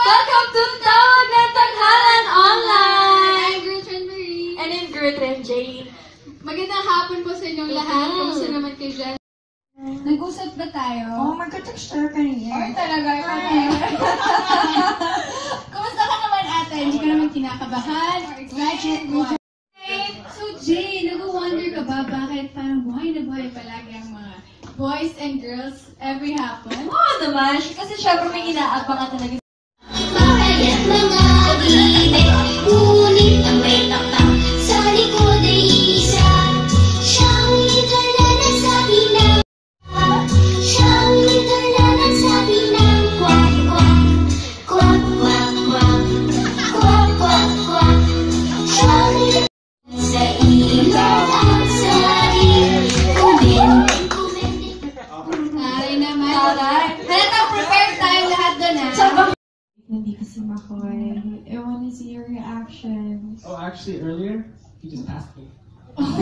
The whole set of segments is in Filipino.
Welcome to Tawag ng Tanghalan Online! I'm Gertrude Marie. And I'm Gertrude Jane. Magandang hapon po sa inyong lahat. Kamusta naman kayo dyan? Nag-usap ba tayo? Oo, magka-texture ka niya. Or talaga? Kumusta ka naman ate? Hindi ka naman kinakabahan or excited? So Jay, nag-wonder ka ba bakit parang buhay na buhay palagi ang mga boys and girls every hapon? Oo naman, kasi syempre may inaabang ka talaga. Mahayat mga ibig, ngunit ang may taktak sa likod ay isa. Siyang leader na nagsabi ng siyang leader na nagsabi ng kwak, kwak, kwak, kwak, kwak, kwak, kwak, kwak. Siyang leader sa ilaw ang sabi, kumente, kumente. Taray naman. Halatang prepared tayo lahat doon ha. Hindi kasi makoy. I want to see your reactions. Oh, actually, earlier, you just passed me. No.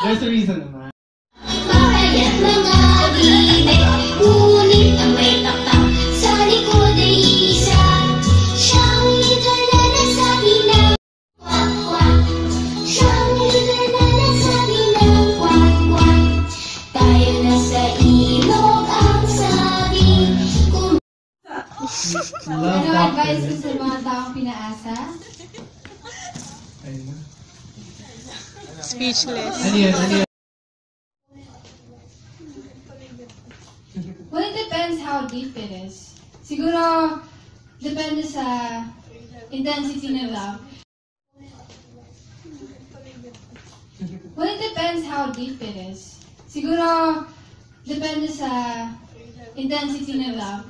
There's a reason, naman. Mahayat mga ibig, ngunit ang may taktak sa likod ay isa. Siyang leader na nagsabi ng kwak, kwak. Siyang leader na nagsabi ng kwak, kwak. Tayo na sa ilog ang sabi. Love Ano advice doctor. ko sa mga taong pinaasa? Ayun na. Speechless. Ano yan? Well, it depends how deep it is. Siguro, depende sa intensity ng love. Well, it depends how deep it is. Siguro, depende sa intensity ng love.